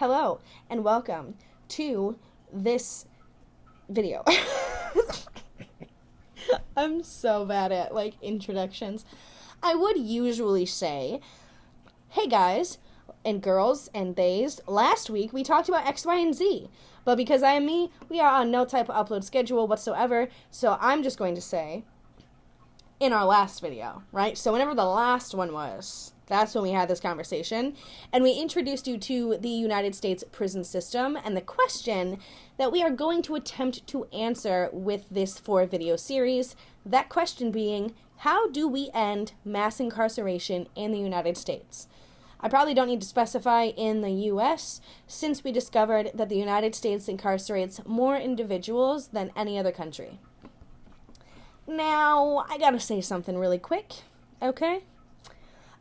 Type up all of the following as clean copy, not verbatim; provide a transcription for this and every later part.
Hello, and welcome to this video. I'm so bad at, introductions. I would usually say, hey guys, and girls, and theys, last week we talked about X, Y, and Z. But because I am me, we are on no type of upload schedule whatsoever, so I'm just going to say, in our last video, right? So whenever the last one was, that's when we had this conversation, and we introduced you to the United States prison system and the question that we are going to attempt to answer with this 4-video series. That question being, how do we end mass incarceration in the United States? I probably don't need to specify in the U.S., since we discovered that the United States incarcerates more individuals than any other country. Now, I gotta say something really quick, okay?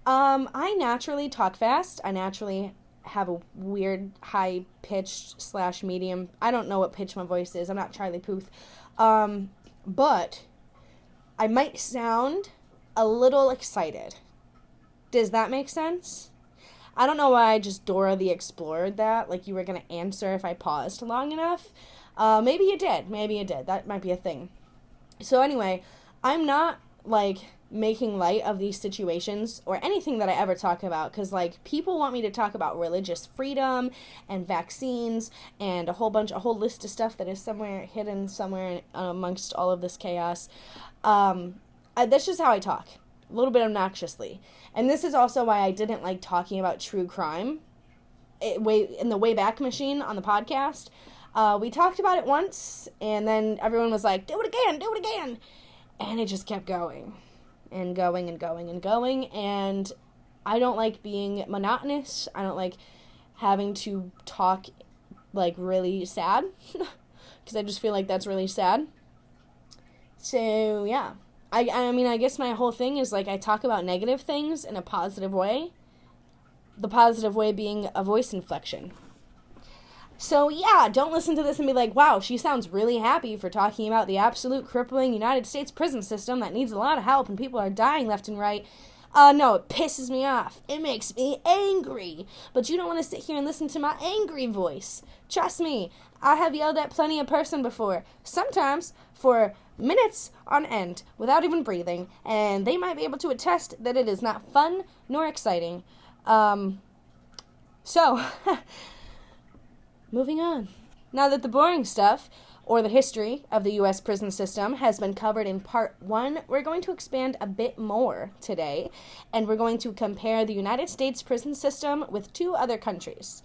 I naturally talk fast. I naturally have a weird high-pitched / medium. I don't know what pitch my voice is. I'm not Charlie Puth. But I might sound a little excited. Does that make sense? I don't know why I just Dora the Explored that, like you were going to answer if I paused long enough. Maybe you did. That might be a thing. So anyway, I'm not, making light of these situations or anything that I ever talk about, because, people want me to talk about religious freedom and vaccines and a whole list of stuff that is hidden somewhere amongst all of this chaos. That's just how I talk. A little bit obnoxiously. And this is also why I didn't like talking about true crime in the Wayback Machine on the podcast. We talked about it once, and then everyone was like, do it again. And it just kept going and going and going and going. And I don't like being monotonous. I don't like having to talk, really sad. Because I just feel like that's really sad. So, yeah. I mean, I guess my whole thing is, I talk about negative things in a positive way. The positive way being a voice inflection. So, yeah, don't listen to this and be like, wow, she sounds really happy for talking about the absolute crippling United States prison system that needs a lot of help and people are dying left and right. No, it pisses me off. It makes me angry. But you don't want to sit here and listen to my angry voice. Trust me, I have yelled at plenty of person before. Sometimes for minutes on end without even breathing. And they might be able to attest that it is not fun nor exciting. Moving on. Now that the boring stuff, or the history of the U.S. prison system, has been covered in part 1, we're going to expand a bit more today, and we're going to compare the United States prison system with 2 other countries.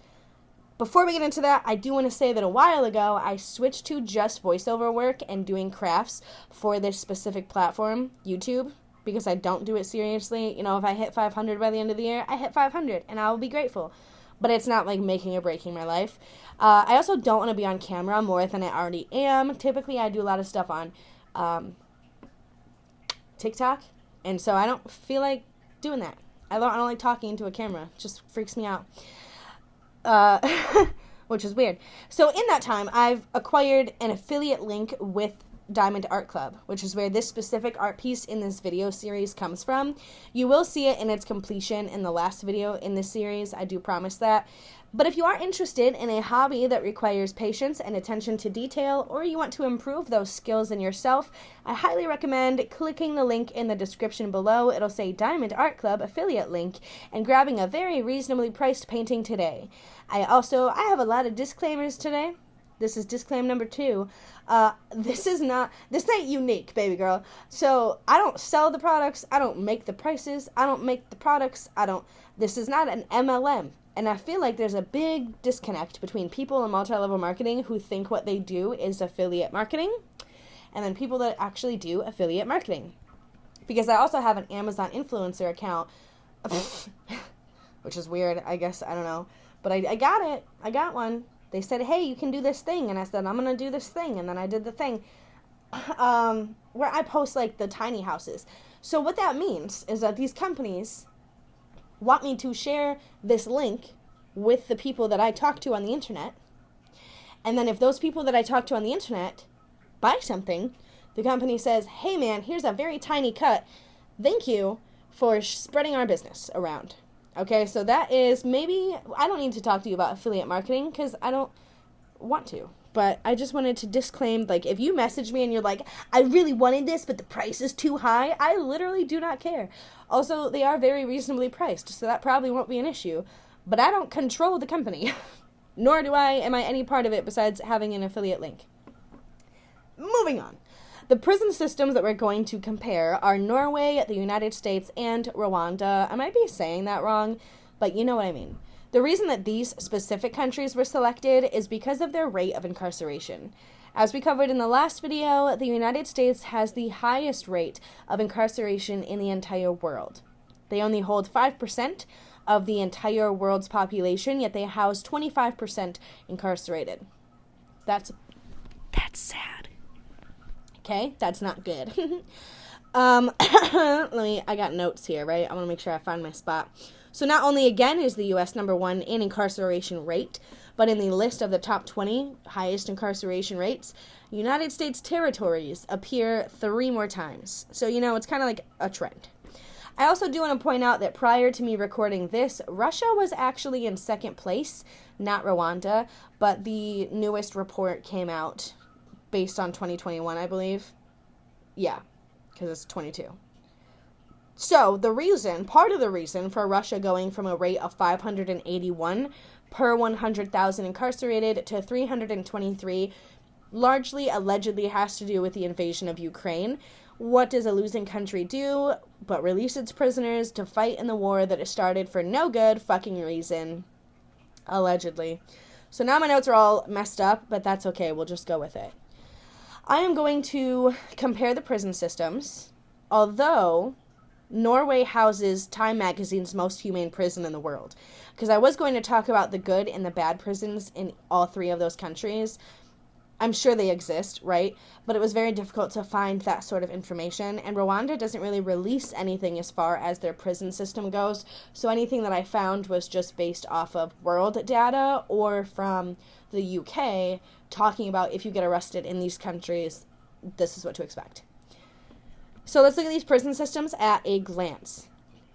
Before we get into that, I do want to say that a while ago, I switched to just voiceover work and doing crafts for this specific platform, YouTube, because I don't do it seriously. You know, if I hit 500 by the end of the year, I hit 500, and I will be grateful. But it's not, making or breaking my life. I also don't want to be on camera more than I already am. Typically, I do a lot of stuff on TikTok, and so I don't feel like doing that. I don't like talking into a camera. It just freaks me out. Which is weird. So in that time, I've acquired an affiliate link with Diamond Art Club, which is where this specific art piece in this video series comes from. You will see it in its completion in the last video in this series, I do promise that. But if you are interested in a hobby that requires patience and attention to detail, or you want to improve those skills in yourself, I highly recommend clicking the link in the description below. It'll say Diamond Art Club affiliate link, and grabbing a very reasonably priced painting today. I have a lot of disclaimers today. This is disclaimer number 2. This ain't unique, baby girl. So, I don't sell the products, I don't make the prices, I don't make the products, this is not an MLM. And I feel like there's a big disconnect between people in multi-level marketing who think what they do is affiliate marketing, and then people that actually do affiliate marketing. Because I also have an Amazon influencer account, which is weird, I guess, I don't know. But I got it. I got one. They said, hey, you can do this thing. And I said, I'm going to do this thing. And then I did the thing where I post, the tiny houses. So what that means is that these companies want me to share this link with the people that I talk to on the internet. And then if those people that I talk to on the internet buy something, the company says, hey, man, here's a very tiny cut. Thank you for spreading our business around. Okay, so that is maybe, I don't need to talk to you about affiliate marketing because I don't want to. But I just wanted to disclaim, like, if you message me and you're like, I really wanted this, but the price is too high, I literally do not care. Also, they are very reasonably priced, so that probably won't be an issue. But I don't control the company, nor am I any part of it besides having an affiliate link. Moving on. The prison systems that we're going to compare are Norway, the United States, and Rwanda. I might be saying that wrong, but you know what I mean. The reason that these specific countries were selected is because of their rate of incarceration. As we covered in the last video, the United States has the highest rate of incarceration in the entire world. They only hold 5% of the entire world's population, yet they house 25% incarcerated. That's sad. Okay, that's not good. I got notes here, right? I want to make sure I find my spot. So not only, again, is the U.S. number one in incarceration rate, but in the list of the top 20 highest incarceration rates, United States territories appear 3 more times. So, it's kind of like a trend. I also do want to point out that prior to me recording this, Russia was actually in second place, not Rwanda, but the newest report came out based on 2021, I believe. Yeah, because it's 22. So, part of the reason for Russia going from a rate of 581 per 100,000 incarcerated to 323 largely, allegedly, has to do with the invasion of Ukraine. What does a losing country do but release its prisoners to fight in the war that it started for no good fucking reason? Allegedly. So now my notes are all messed up, but that's okay. We'll just go with it. I am going to compare the prison systems, although Norway houses Time Magazine's most humane prison in the world. Because I was going to talk about the good and the bad prisons in all 3 of those countries. I'm sure they exist, right? But it was very difficult to find that sort of information. And Rwanda doesn't really release anything as far as their prison system goes. So anything that I found was just based off of world data or from the UK talking about if you get arrested in these countries, this is what to expect. So let's look at these prison systems at a glance.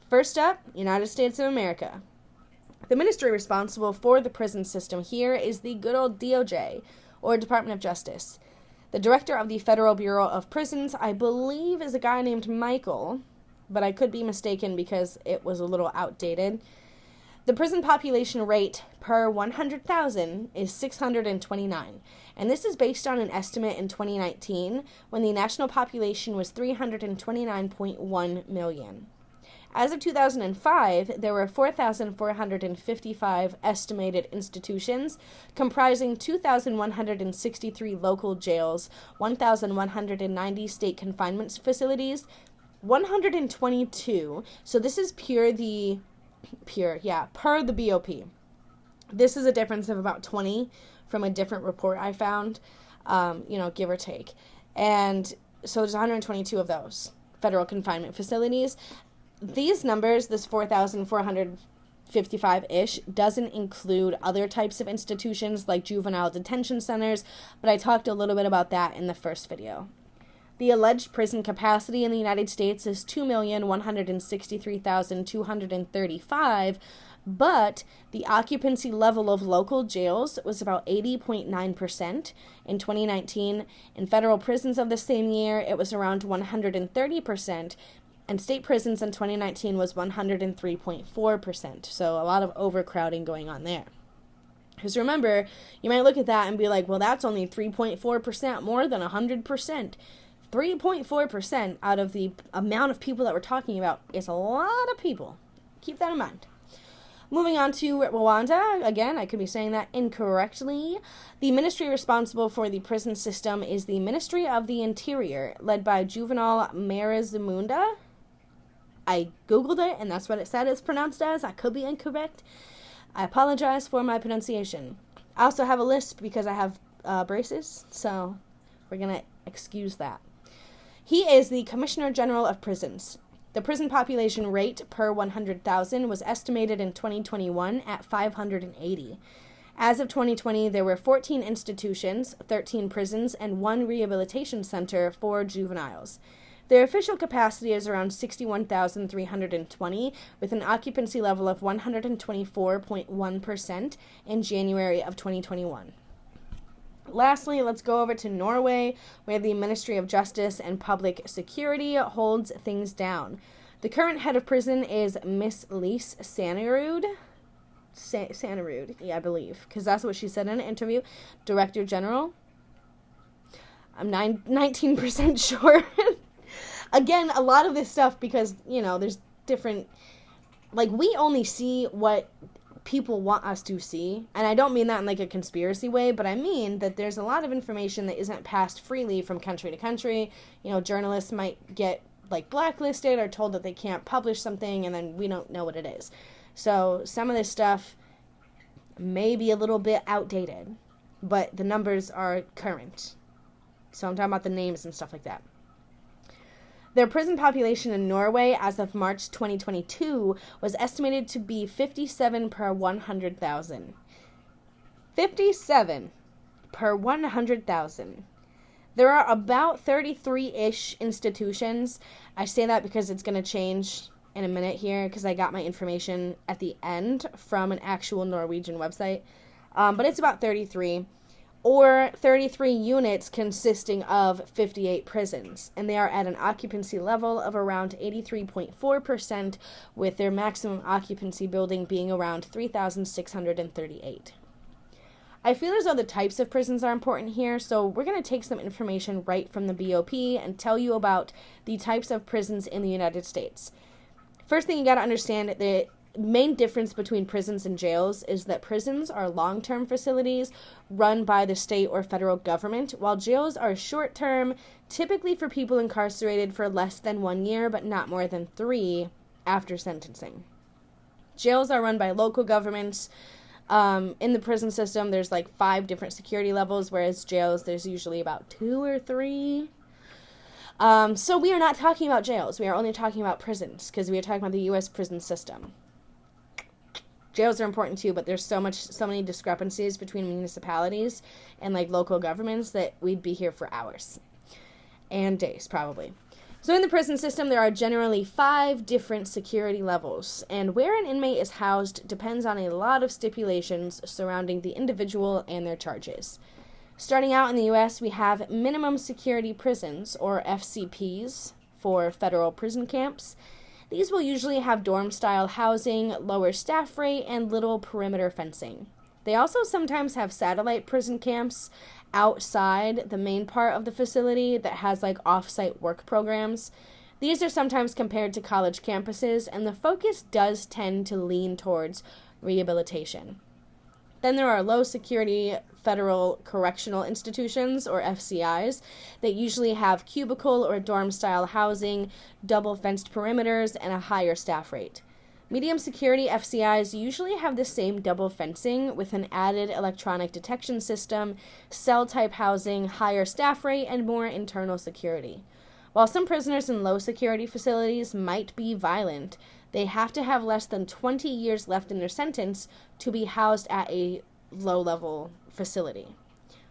First up, United States of America. The ministry responsible for the prison system here is the good old DOJ, or Department of Justice. The director of the Federal Bureau of Prisons, I believe, is a guy named Michael, but I could be mistaken because it was a little outdated. The prison population rate per 100,000 is 629, and this is based on an estimate in 2019 when the national population was 329.1 million. As of 2005, there were 4,455 estimated institutions, comprising 2,163 local jails, 1,190 state confinement facilities, 122. So this is per the BOP. This is a difference of about 20 from a different report I found, give or take. And so there's 122 of those federal confinement facilities. These numbers, this 4,455-ish, doesn't include other types of institutions like juvenile detention centers, but I talked a little bit about that in the first video. The alleged prison capacity in the United States is 2,163,235, but the occupancy level of local jails was about 80.9% in 2019. In federal prisons of the same year, it was around 130%, and state prisons in 2019 was 103.4%. So a lot of overcrowding going on there. Because remember, you might look at that and be like, well, that's only 3.4% more than 100%. 3.4% out of the amount of people that we're talking about is a lot of people. Keep that in mind. Moving on to Rwanda, again, I could be saying that incorrectly. The ministry responsible for the prison system is the Ministry of the Interior, led by Juvenal Marizimunda. I googled it, and that's what it said it's pronounced as. I could be incorrect. I apologize for my pronunciation. I also have a lisp because I have braces, so we're going to excuse that. He is the Commissioner General of Prisons. The prison population rate per 100,000 was estimated in 2021 at 580. As of 2020, there were 14 institutions, 13 prisons, and 1 rehabilitation center for juveniles. Their official capacity is around 61,320, with an occupancy level of 124.1% in January of 2021. Lastly, let's go over to Norway, where the Ministry of Justice and Public Security holds things down. The current head of prison is Miss Lise Sannerud. Sannerud, yeah, I believe, because that's what she said in an interview. Director General. I'm 19% sure. Again, a lot of this stuff, because, there's different, we only see what people want us to see, and I don't mean that in a conspiracy way, but I mean that there's a lot of information that isn't passed freely from country to country. Journalists might get blacklisted or told that they can't publish something, and then we don't know what it is. So some of this stuff may be a little bit outdated, but the numbers are current. So I'm talking about the names and stuff like that. Their prison population in Norway as of March 2022 was estimated to be 57 per 100,000. 57 per 100,000. There are about 33-ish institutions. I say that because it's going to change in a minute here, because I got my information at the end from an actual Norwegian website. But it's about 33. Or 33 units consisting of 58 prisons, and they are at an occupancy level of around 83.4%, with their maximum occupancy building being around 3,638. I feel as though the types of prisons are important here, so we're going to take some information right from the BOP and tell you about the types of prisons in the United States. First thing you got to understand, the main difference between prisons and jails is that prisons are long-term facilities run by the state or federal government, while jails are short-term, typically for people incarcerated for less than 1 year, but not more than 3 after sentencing. Jails are run by local governments. In the prison system, there's 5 different security levels, whereas jails, there's usually about 2 or 3. So we are not talking about jails. We are only talking about prisons, because we are talking about the U.S. prison system. Jails are important too, but there's so many discrepancies between municipalities and local governments that we'd be here for hours and days probably. So in the prison system, there are generally 5 different security levels, and where an inmate is housed depends on a lot of stipulations surrounding the individual and their charges. Starting out in the U.S., we have minimum security prisons, or FCPs, for federal prison camps. These will usually have dorm-style housing, lower staff rate, and little perimeter fencing. They also sometimes have satellite prison camps outside the main part of the facility that has off-site work programs. These are sometimes compared to college campuses, and the focus does tend to lean towards rehabilitation. Then there are low-security federal correctional institutions, or FCIs, that usually have cubicle or dorm-style housing, double-fenced perimeters, and a higher staff rate. Medium-security FCIs usually have the same double fencing with an added electronic detection system, cell-type housing, higher staff rate, and more internal security. While some prisoners in low-security facilities might be violent, they have to have less than 20 years left in their sentence to be housed at a low-level facility,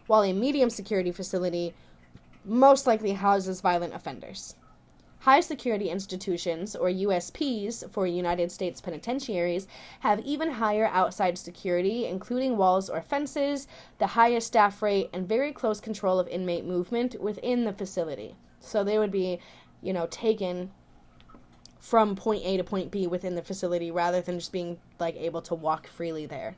while a medium-security facility most likely houses violent offenders. High-security institutions, or USPs, for United States penitentiaries, have even higher outside security, including walls or fences, the highest staff rate, and very close control of inmate movement within the facility. So they would be, taken from point A to point B within the facility rather than just being able to walk freely there.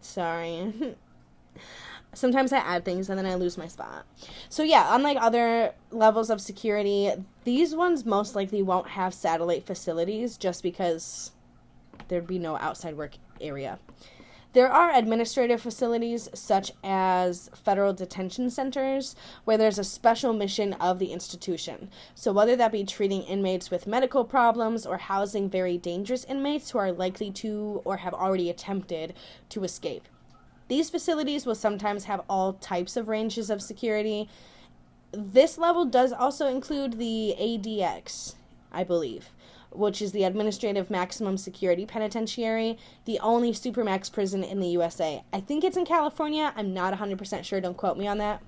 Sorry. Sometimes I add things and then I lose my spot. So yeah, unlike other levels of security, these ones most likely won't have satellite facilities just because there'd be no outside work area. There are administrative facilities such as federal detention centers where there's a special mission of the institution. So whether that be treating inmates with medical problems or housing very dangerous inmates who are likely to or have already attempted to escape. These facilities will sometimes have all types of ranges of security. This level does also include the ADX, I believe, which is the Administrative Maximum Security Penitentiary, the only supermax prison in the USA. I think it's in California. I'm not 100% sure. Don't quote me on that.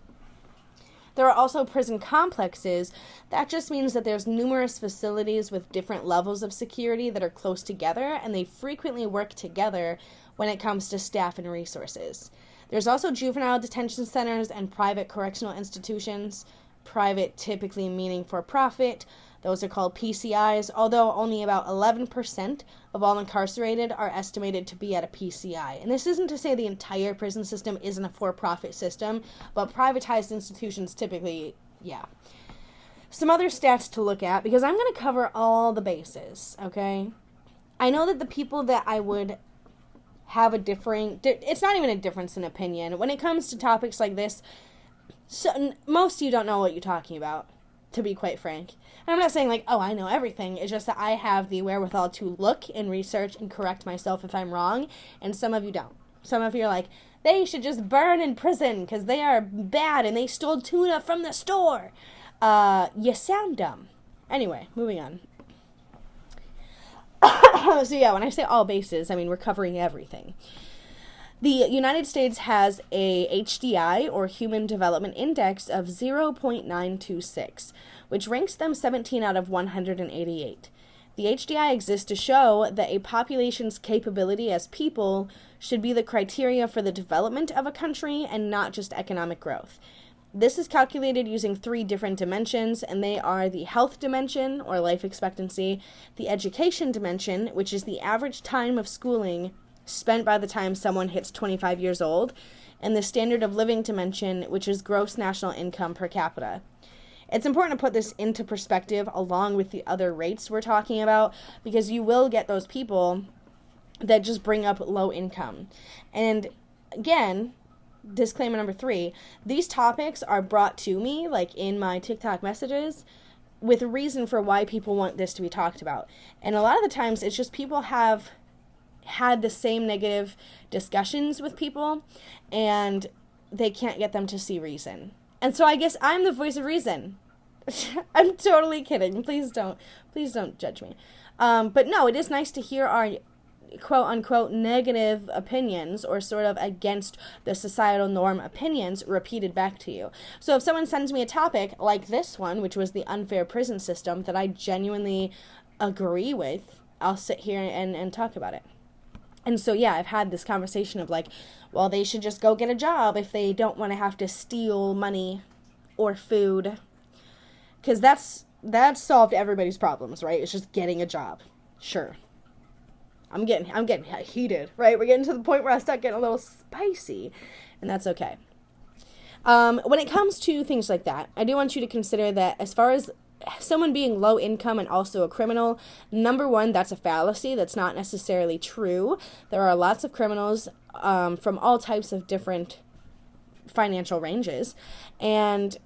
There are also prison complexes. That just means that there's numerous facilities with different levels of security that are close together, and they frequently work together when it comes to staff and resources. There's also juvenile detention centers and private correctional institutions. Private typically meaning for profit. Those are called PCIs, although only about 11% of all incarcerated are estimated to be at a PCI. And this isn't to say the entire prison system isn't a for-profit system, but privatized institutions typically, yeah. Some other stats to look at, because I'm going to cover all the bases, okay? I know that the people that I would have a differing, it's not even a difference in opinion. When it comes to topics like this, so, most of you don't know what you're talking about, to be quite frank. And I'm not saying like, oh, I know everything. It's just that I have the wherewithal to look and research and correct myself if I'm wrong, and some of you don't. Some of you are like, they should just burn in prison because they are bad and they stole tuna from the store. You sound dumb. Anyway, moving on. So yeah, when I say all bases, I mean we're covering everything. The United States has a HDI, or Human Development Index, of 0.926, which ranks them 17 out of 188. The HDI exists to show that a population's capability as people should be the criteria for the development of a country and not just economic growth. This is calculated using 3 different dimensions, and they are the health dimension, or life expectancy, the education dimension, which is the average time of schooling spent by the time someone hits 25 years old, and the standard of living dimension, which is gross national income per capita. It's important to put this into perspective along with the other rates we're talking about, because you will get those people that just bring up low income. And again, disclaimer number 3, these topics are brought to me, like in my TikTok messages, with a reason for why people want this to be talked about. And a lot of the times it's just people have had the same negative discussions with people and they can't get them to see reason. And so I guess I'm the voice of reason. I'm totally kidding. Please don't judge me. But no, it is nice to hear our quote unquote negative opinions, or sort of against the societal norm opinions, repeated back to you. So if someone sends me a topic like this one, which was the unfair prison system, that I genuinely agree with, I'll sit here and talk about it. And so, yeah, I've had this conversation of like, well, they should just go get a job if they don't want to have to steal money or food. Because that's solved everybody's problems, right? It's just getting a job. Sure. I'm getting heated, right? We're getting to the point where I start getting a little spicy, and that's okay. When it comes to things like that, I do want you to consider that as far as someone being low income and also a criminal, number one, that's a fallacy. That's not necessarily true. There are lots of criminals from all types of different financial ranges. And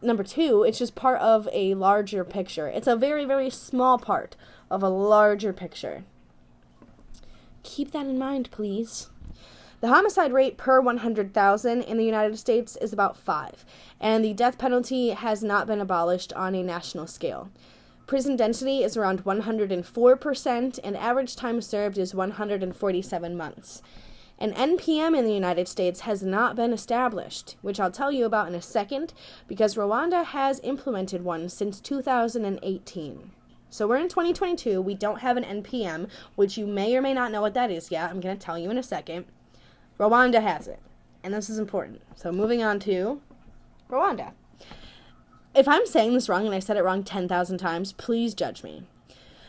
number 2, it's just part of a larger picture. It's a very, very small part of a larger picture. Keep that in mind, please. The homicide rate per 100,000 in the United States is about 5, and the death penalty has not been abolished on a national scale. Prison density is around 104%, and average time served is 147 months. An NPM in the United States has not been established, which I'll tell you about in a second, because Rwanda has implemented one since 2018. So we're in 2022, we don't have an NPM, which you may or may not know what that is yet. I'm going to tell you in a second. Rwanda has it, and this is important. So moving on to Rwanda. If I'm saying this wrong and I said it wrong 10,000 times, please judge me.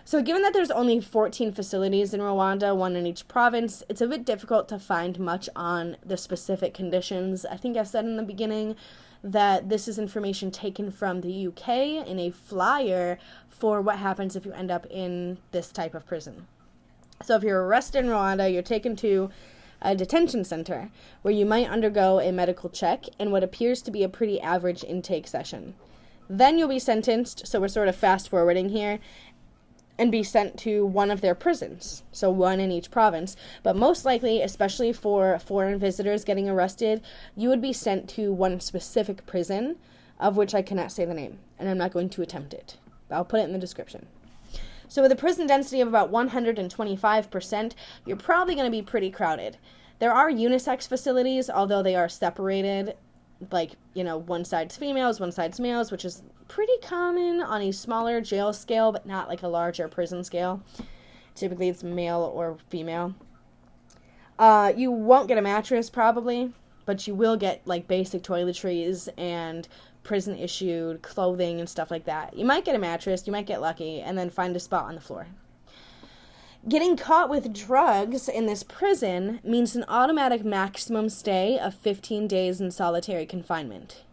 So given that there's only 14 facilities in Rwanda, 1 in each province, it's a bit difficult to find much on the specific conditions. I think I said in the beginning that this is information taken from the UK in a flyer for what happens if you end up in this type of prison. So if you're arrested in Rwanda, you're taken to a detention center where you might undergo a medical check and what appears to be a pretty average intake session. Then you'll be sentenced, so we're sort of fast forwarding here, and be sent to one of their prisons, so 1 in each province. But most likely, especially for foreign visitors getting arrested, you would be sent to one specific prison, of which I cannot say the name, and I'm not going to attempt it. But I'll put it in the description. So with a prison density of about 125%, you're probably going to be pretty crowded. There are unisex facilities, although they are separated like, one side's females, one side's males, which is pretty common on a smaller jail scale, but not like a larger prison scale. Typically it's male or female. You won't get a mattress probably, but you will get like basic toiletries and prison issued clothing and stuff like that. You might get a mattress, you might get lucky, and then find a spot on the floor. Getting caught with drugs in this prison means an automatic maximum stay of 15 days in solitary confinement.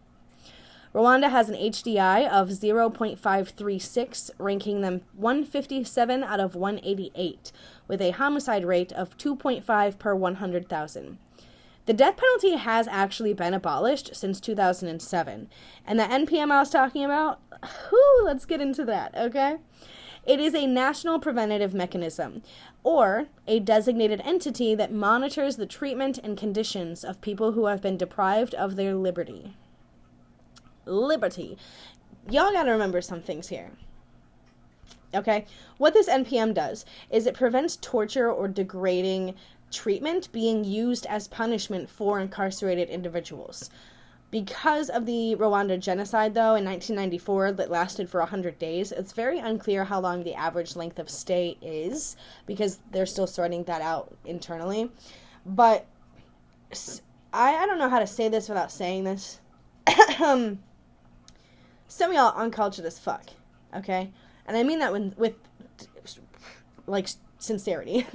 Rwanda has an HDI of 0.536, ranking them 157 out of 188, with a homicide rate of 2.5 per 100,000. The death penalty has actually been abolished since 2007. And the NPM I was talking about, let's get into that, okay? It is a national preventative mechanism, or a designated entity that monitors the treatment and conditions of people who have been deprived of their liberty. Liberty. Y'all gotta remember some things here. Okay? What this NPM does is it prevents torture or degrading treatment being used as punishment for incarcerated individuals. Because of the Rwanda genocide, though, in 1994 that lasted for 100 days, it's very unclear how long the average length of stay is, because they're still sorting that out internally. But I don't know how to say this without saying this. Some of y'all uncultured as fuck, okay? And I mean that with like, sincerity.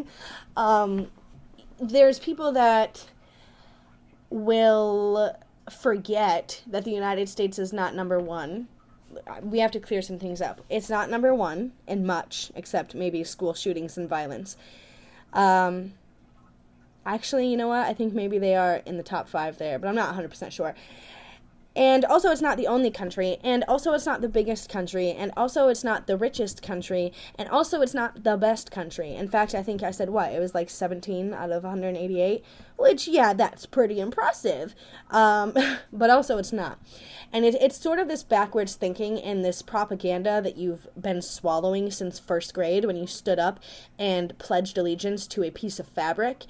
There's people that will forget that the United States is not number one. We have to clear some things up. It's not number one in much, except maybe school shootings and violence. Actually, you know what? I think maybe they are in the top 5 there, but I'm not 100% sure. And also, it's not the only country, and also it's not the biggest country, and also it's not the richest country, and also it's not the best country. In fact, I think I said what? It was like 17 out of 188, which, yeah, that's pretty impressive. But also it's not. And it's sort of this backwards thinking and this propaganda that you've been swallowing since first grade when you stood up and pledged allegiance to a piece of fabric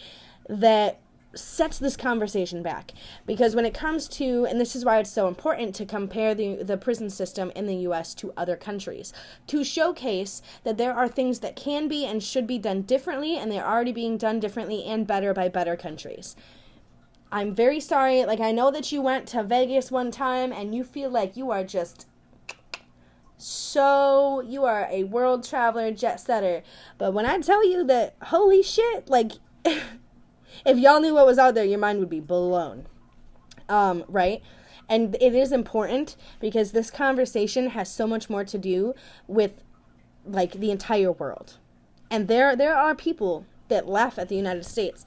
that sets this conversation back. Because when it comes to, and this is why it's so important to compare the prison system in the U.S. to other countries, to showcase that there are things that can be and should be done differently, and they're already being done differently and better by better countries. I'm very sorry, like, I know that you went to Vegas one time and you feel like you are just you are a world traveler, jet setter, but when I tell you that, holy shit, like, if y'all knew what was out there, your mind would be blown. Right? And it is important because this conversation has so much more to do with, like, the entire world. And there are people that laugh at the United States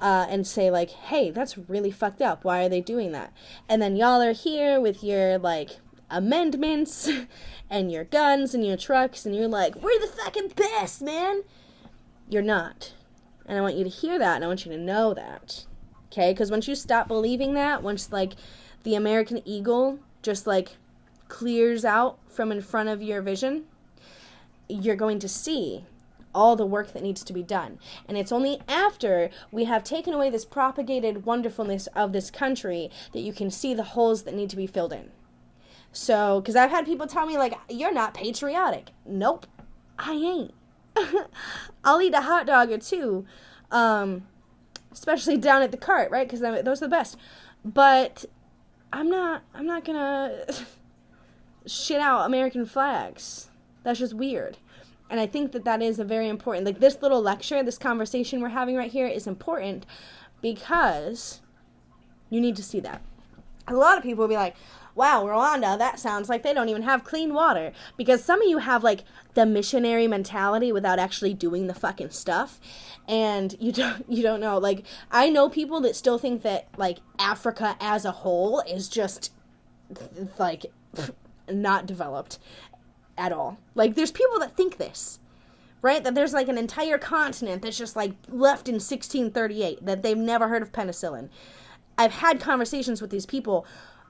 and say, like, hey, that's really fucked up. Why are they doing that? And then y'all are here with your, like, amendments and your guns and your trucks, and you're like, we're the fucking best, man. You're not. And I want you to hear that, and I want you to know that, okay? Because once you stop believing that, once, like, the American eagle just, like, clears out from in front of your vision, you're going to see all the work that needs to be done. And it's only after we have taken away this propagated wonderfulness of this country that you can see the holes that need to be filled in. So, because I've had people tell me, like, you're not patriotic. Nope, I ain't. I'll eat a hot dog or two, especially down at the cart, right? Because those are the best. But I'm not gonna shit out American flags. That's just weird. And I think that is a very important, like, this little lecture, this conversation we're having right here is important because you need to see that. A lot of people will be like, wow, Rwanda, that sounds like they don't even have clean water. Because some of you have, like, the missionary mentality without actually doing the fucking stuff. And you don't know. Like, I know people that still think that, like, Africa as a whole is just, like, not developed at all. Like, there's people that think this, right? That there's, like, an entire continent that's just, like, left in 1638, that they've never heard of penicillin. I've had conversations with these people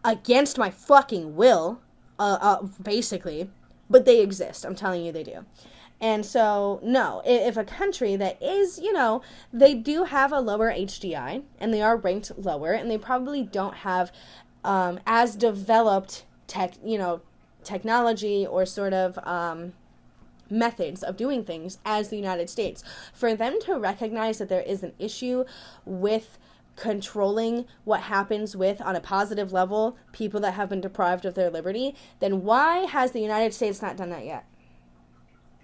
against my fucking will, basically, but they exist. I'm telling you, they do. And so, no, if a country that is, they do have a lower HDI, and they are ranked lower, and they probably don't have as developed technology or sort of methods of doing things as the United States. For them to recognize that there is an issue with controlling what happens with, on a positive level, people that have been deprived of their liberty, then why has the United States not done that yet?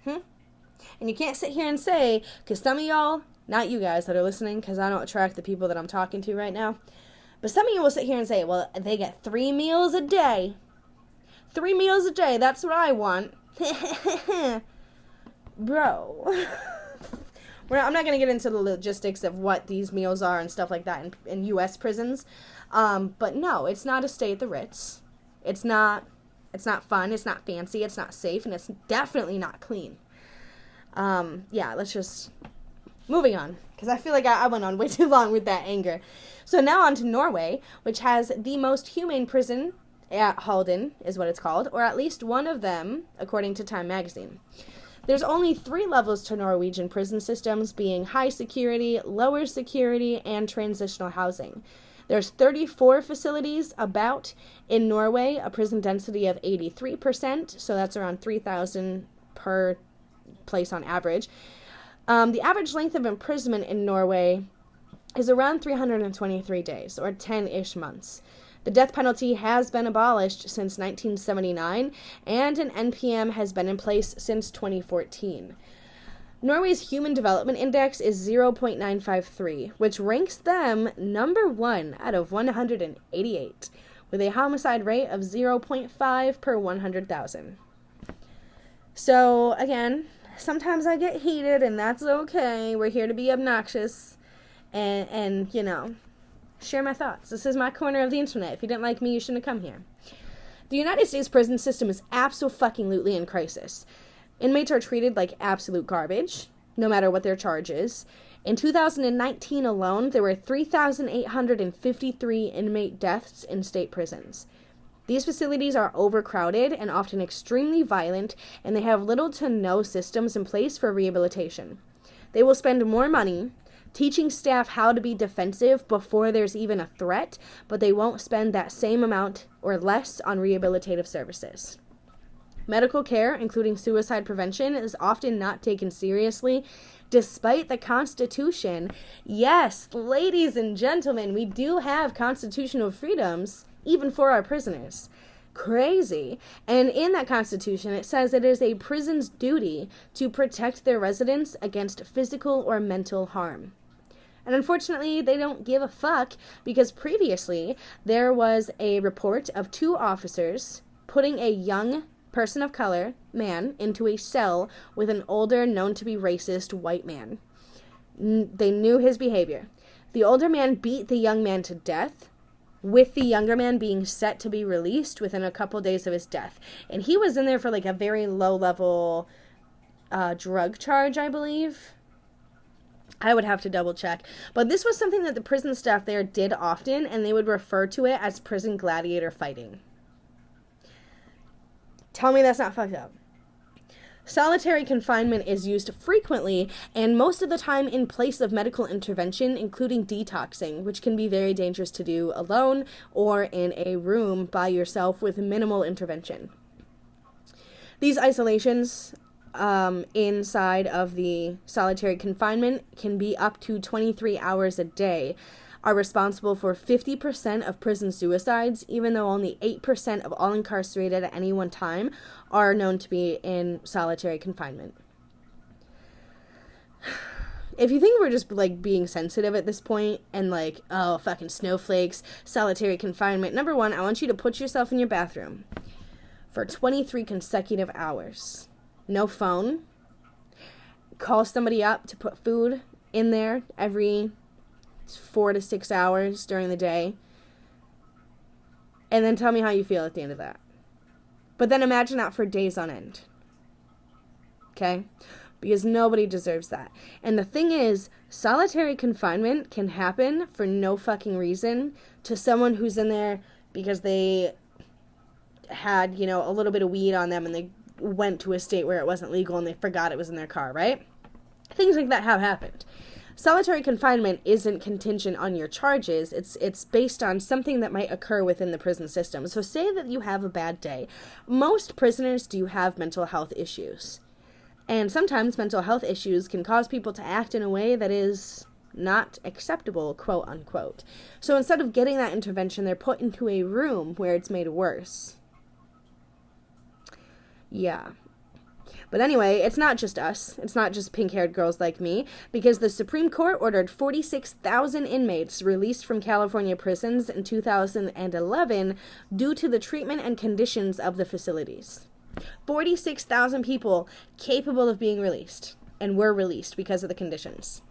And you can't sit here and say, because some of y'all, not you guys that are listening, because I don't attract the people that I'm talking to right now, but some of you will sit here and say, well, they get 3 meals a day. 3 meals a day, that's what I want. Bro. I'm not going to get into the logistics of what these meals are and stuff like that in U.S. prisons. But no, it's not a stay at the Ritz. It's not fun, it's not fancy, it's not safe, and it's definitely not clean. Let's just... Moving on, because I feel like I went on way too long with that anger. So now on to Norway, which has the most humane prison at Halden, is what it's called, or at least one of them, according to Time magazine. There's only 3 levels to Norwegian prison systems, being high security, lower security, and transitional housing. There's 34 facilities in Norway, a prison density of 83%, so that's around 3,000 per place on average. The average length of imprisonment in Norway is around 323 days, or 10-ish months. The death penalty has been abolished since 1979, and an NPM has been in place since 2014. Norway's Human Development Index is 0.953, which ranks them number 1 out of 188, with a homicide rate of 0.5 per 100,000. So, again, sometimes I get heated, and that's okay. We're here to be obnoxious and share my thoughts. This is my corner of the internet. If you didn't like me, you shouldn't have come here. The United States prison system is absolutely in crisis. Inmates are treated like absolute garbage, no matter what their charge is. In 2019 alone, there were 3,853 inmate deaths in state prisons. These facilities are overcrowded and often extremely violent, and they have little to no systems in place for rehabilitation. They will spend more money teaching staff how to be defensive before there's even a threat, but they won't spend that same amount or less on rehabilitative services. Medical care, including suicide prevention, is often not taken seriously, despite the Constitution. Yes, ladies and gentlemen, we do have constitutional freedoms, even for our prisoners. Crazy. And in that Constitution, it says it is a prison's duty to protect their residents against physical or mental harm. And unfortunately, they don't give a fuck, because previously there was a report of 2 officers putting a young person of color, man, into a cell with an older, known to be racist white man. They knew his behavior. The older man beat the young man to death, with the younger man being set to be released within a couple days of his death. And he was in there for like a very low-level drug charge, I believe. I would have to double check. But this was something that the prison staff there did often, and they would refer to it as prison gladiator fighting. Tell me that's not fucked up. Solitary confinement is used frequently and most of the time in place of medical intervention, including detoxing, which can be very dangerous to do alone or in a room by yourself with minimal intervention. These isolations inside of the solitary confinement can be up to 23 hours a day, are responsible for 50% of prison suicides, even though only 8% of all incarcerated at any one time are known to be in solitary confinement. If you think we're just, like, being sensitive at this point and, like, oh, fucking snowflakes, solitary confinement, number 1, I want you to put yourself in your bathroom for 23 consecutive hours. No phone. Call somebody up to put food in there every 4 to 6 hours during the day, and then tell me how you feel at the end of that. But then imagine that for days on end. Okay? Because nobody deserves that. And the thing is, solitary confinement can happen for no fucking reason to someone who's in there because they had, a little bit of weed on them and they went to a state where it wasn't legal and they forgot it was in their car, right? Things like that have happened. Solitary confinement isn't contingent on your charges. It's based on something that might occur within the prison system. So say that you have a bad day. Most prisoners do have mental health issues. And sometimes mental health issues can cause people to act in a way that is not acceptable, quote unquote. So instead of getting that intervention, they're put into a room where it's made worse. Yeah. But anyway, it's not just us. It's not just pink-haired girls like me, because the Supreme Court ordered 46,000 inmates released from California prisons in 2011 due to the treatment and conditions of the facilities. 46,000 people capable of being released, and were released because of the conditions.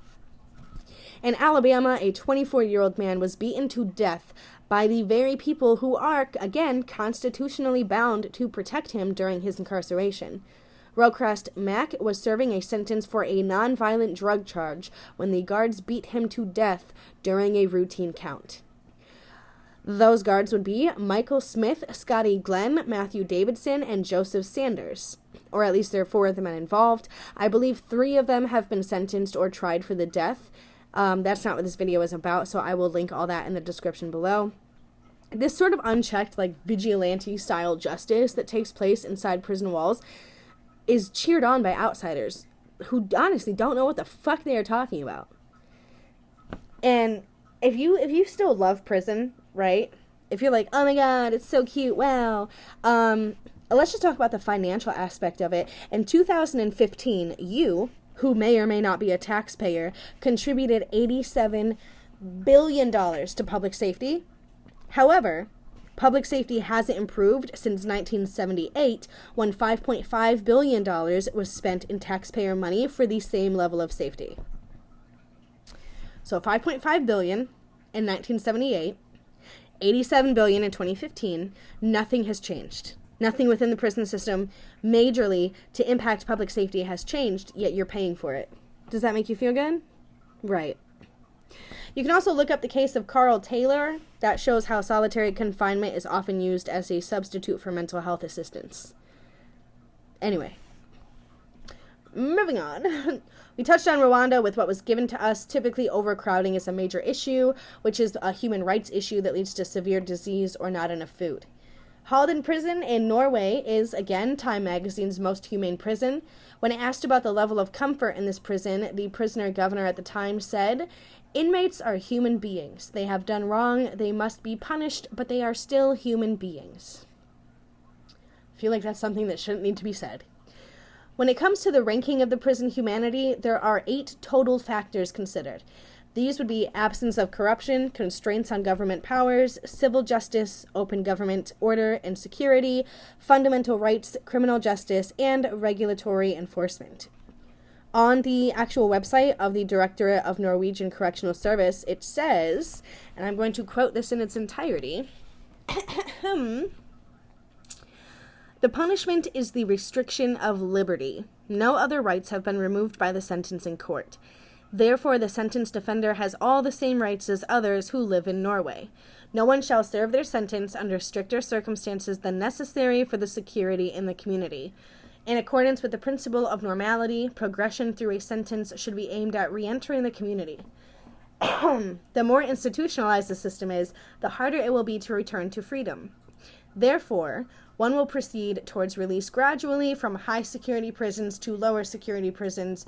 In Alabama, a 24-year-old man was beaten to death by the very people who are, again, constitutionally bound to protect him during his incarceration. Rowcrest Mack was serving a sentence for a nonviolent drug charge when the guards beat him to death during a routine count. Those guards would be Michael Smith, Scotty Glenn, Matthew Davidson, and Joseph Sanders. Or at least there are 4 of the men involved. I believe 3 of them have been sentenced or tried for the death. That's not what this video is about, so I will link all that in the description below. This sort of unchecked, vigilante-style justice that takes place inside prison walls is cheered on by outsiders who honestly don't know what the fuck they are talking about. And if you still love prison, right? If you're like, oh my god, it's so cute, wow. Let's just talk about the financial aspect of it. In 2015, you, who may or may not be a taxpayer, contributed $87 billion to public safety. However, public safety hasn't improved since 1978, when $5.5 billion was spent in taxpayer money for the same level of safety. So $5.5 billion in 1978, $87 billion in 2015, nothing has changed. Nothing within the prison system majorly to impact public safety has changed, yet you're paying for it. Does that make you feel good? Right. You can also look up the case of Carl Taylor. That shows how solitary confinement is often used as a substitute for mental health assistance. Anyway, moving on. We touched on Rwanda with what was given to us. Typically, overcrowding is a major issue, which is a human rights issue that leads to severe disease or not enough food. Halden Prison in Norway is, again, Time Magazine's most humane prison. When asked about the level of comfort in this prison, the prisoner governor at the time said, "Inmates are human beings. They have done wrong. They must be punished, but they are still human beings." I feel like that's something that shouldn't need to be said. When it comes to the ranking of the prison humanity, there are 8 total factors considered. These would be absence of corruption, constraints on government powers, civil justice, open government order and security, fundamental rights, criminal justice, and regulatory enforcement. On the actual website of the Directorate of Norwegian Correctional Service, it says, and I'm going to quote this in its entirety, "The punishment is the restriction of liberty. No other rights have been removed by the sentencing court. Therefore, the sentenced offender has all the same rights as others who live in Norway. No one shall serve their sentence under stricter circumstances than necessary for the security in the community. In accordance with the principle of normality, progression through a sentence should be aimed at re-entering the community. The more institutionalized the system is, the harder it will be to return to freedom. Therefore, one will proceed towards release gradually from high-security prisons to lower-security prisons,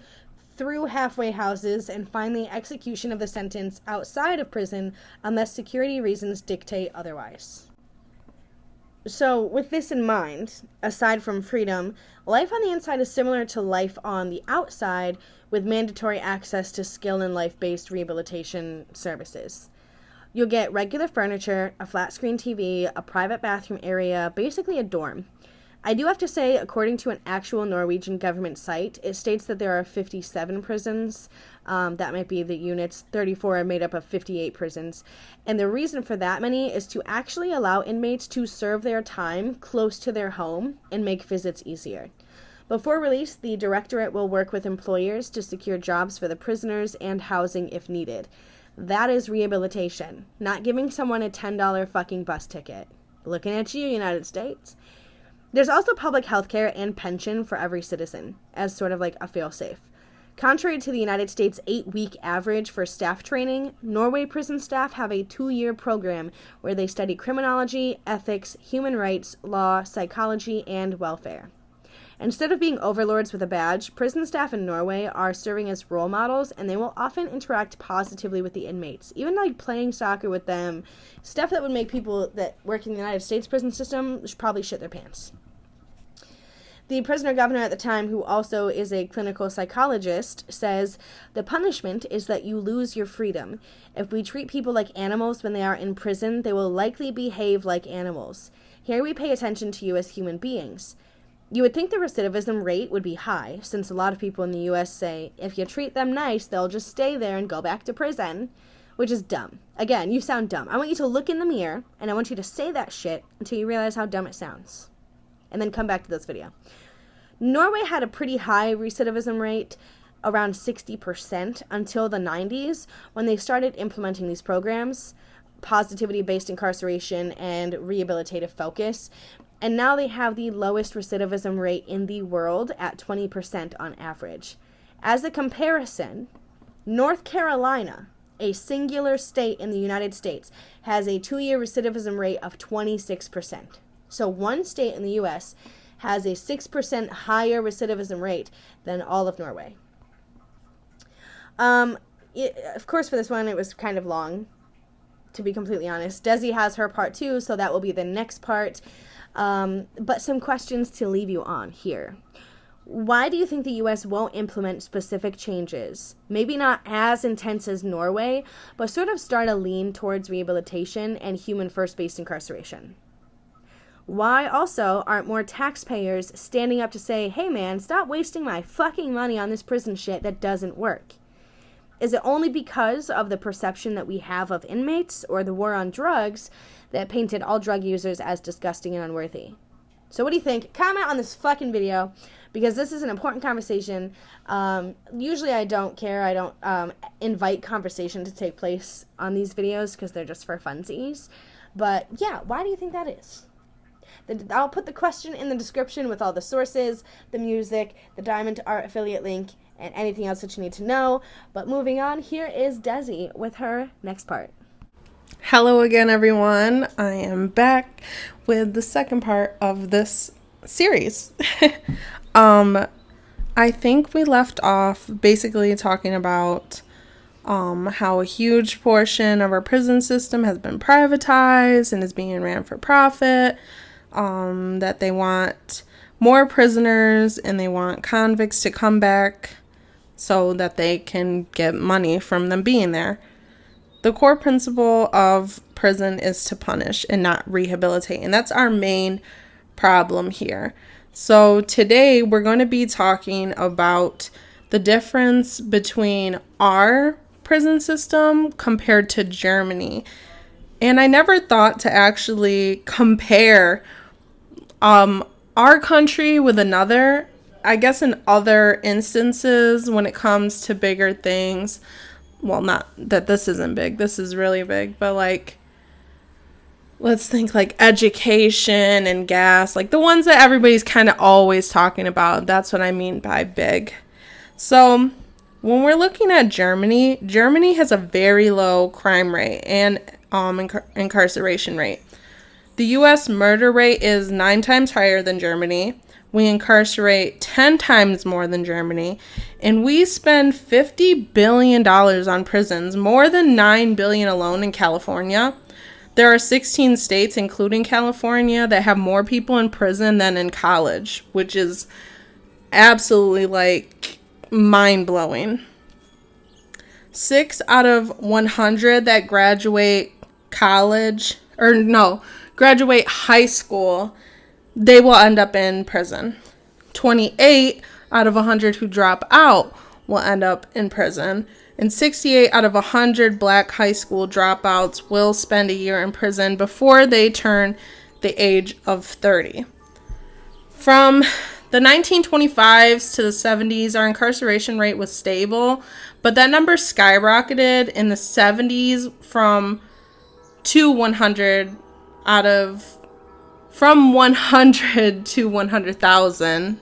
through halfway houses, and finally execution of the sentence outside of prison unless security reasons dictate otherwise." So, with this in mind, aside from freedom, life on the inside is similar to life on the outside, with mandatory access to skill and life-based rehabilitation services. You'll get regular furniture, a flat-screen TV, a private bathroom area, basically a dorm. I do have to say, according to an actual Norwegian government site, it states that there are 57 prisons. That might be the units. 34 are made up of 58 prisons. And the reason for that many is to actually allow inmates to serve their time close to their home and make visits easier. Before release, the directorate will work with employers to secure jobs for the prisoners and housing if needed. That is rehabilitation, not giving someone a $10 fucking bus ticket. Looking at you, United States. There's also public health care and pension for every citizen, as sort of like a fail-safe. Contrary to the United States' 8-week average for staff training, Norway prison staff have a 2-year program where they study criminology, ethics, human rights, law, psychology, and welfare. Instead of being overlords with a badge, prison staff in Norway are serving as role models, and they will often interact positively with the inmates, even like playing soccer with them, stuff that would make people that work in the United States prison system probably shit their pants. The prisoner governor at the time, who also is a clinical psychologist, says, "The punishment is that you lose your freedom. If we treat people like animals when they are in prison, they will likely behave like animals. Here we pay attention to you as human beings." You would think the recidivism rate would be high, since a lot of people in the U.S. say, if you treat them nice, they'll just stay there and go back to prison, which is dumb. Again, you sound dumb. I want you to look in the mirror, and I want you to say that shit until you realize how dumb it sounds. And then come back to this video. Norway had a pretty high recidivism rate, around 60%, until the 90s, when they started implementing these programs, positivity-based incarceration and rehabilitative focus. And now they have the lowest recidivism rate in the world at 20% on average. As a comparison, North Carolina, a singular state in the United States, has a 2-year recidivism rate of 26%. So one state in the U.S. has a 6% higher recidivism rate than all of Norway. Of course, for this one, it was kind of long, to be completely honest. Dezzy has her part 2, so that will be the next part. But some questions to leave you on here. Why do you think the U.S. won't implement specific changes? Maybe not as intense as Norway, but sort of start a lean towards rehabilitation and human first-based incarceration. Why also aren't more taxpayers standing up to say, hey man, stop wasting my fucking money on this prison shit that doesn't work? Is it only because of the perception that we have of inmates or the war on drugs that painted all drug users as disgusting and unworthy? So what do you think? Comment on this fucking video, because this is an important conversation. Usually I don't care. I don't invite conversation to take place on these videos because they're just for funsies. But yeah, why do you think that is? I'll put the question in the description with all the sources, the music, the Diamond Art affiliate link, and anything else that you need to know. But moving on, here is Dezzy with her next part. Hello again, everyone. I am back with the second part of this series. I think we left off basically talking about how a huge portion of our prison system has been privatized and is being ran for profit, that they want more prisoners and they want convicts to come back so that they can get money from them being there. The core principle of prison is to punish and not rehabilitate, and that's our main problem here. So today we're going to be talking about the difference between our prison system compared to Germany. And I never thought to actually compare our country with another. I guess in other instances when it comes to bigger things, well, not that this isn't big, this is really big, but like, let's think like education and gas, like the ones that everybody's kind of always talking about. That's what I mean by big. So when we're looking at Germany, Germany has a very low crime rate and incarceration rate. The U.S. murder rate is 9 times higher than Germany. We incarcerate 10 times more than Germany, and we spend $50 billion on prisons, more than $9 billion alone in California. There are 16 states, including California, that have more people in prison than in college, which is absolutely like mind-blowing. 6 out of 100 that graduate graduate high school, they will end up in prison. 28 out of 100 who drop out will end up in prison. And 68 out of 100 black high school dropouts will spend a year in prison before they turn the age of 30. From the 1925s to the 70s, our incarceration rate was stable, but that number skyrocketed in the 70s from 100 to 100,000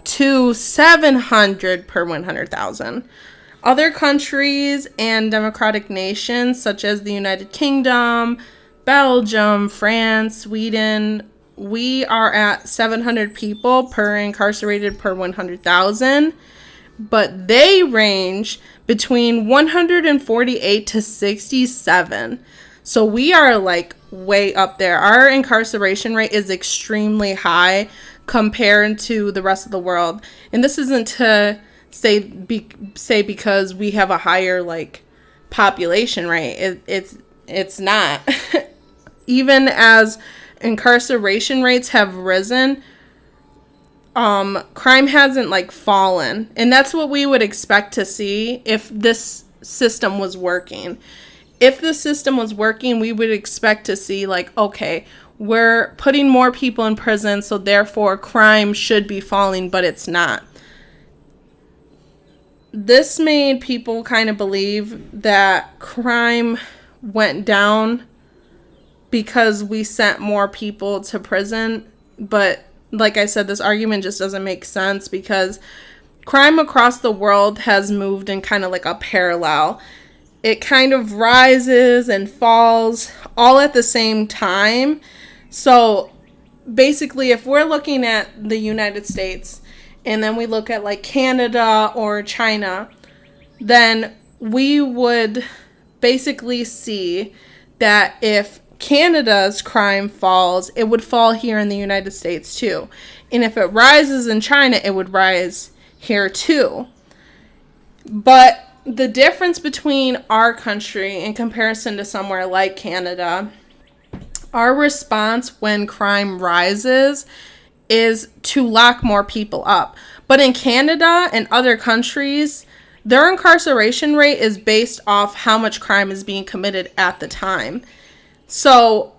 to 700 per 100,000. Other countries and democratic nations, such as the United Kingdom, Belgium, France, Sweden, we are at 700 people per incarcerated per 100,000. But they range between 148 to 67. So we are like way up there. Our incarceration rate is extremely high compared to the rest of the world. And this isn't to say because we have a higher like population rate. It's not. Even as incarceration rates have risen, crime hasn't like fallen. And that's what we would expect to see if this system was working. If the system was working, we would expect to see like, okay, we're putting more people in prison, so therefore crime should be falling, but it's not. This made people kind of believe that crime went down because we sent more people to prison. But like I said, this argument just doesn't make sense because crime across the world has moved in kind of like a parallel. It kind of rises and falls all at the same time. So basically, if we're looking at the United States and then we look at like Canada or China, then we would basically see that if Canada's crime falls, it would fall here in the United States too. And if it rises in China, it would rise here too. But the difference between our country in comparison to somewhere like Canada, our response when crime rises is to lock more people up. But in Canada and other countries, their incarceration rate is based off how much crime is being committed at the time. So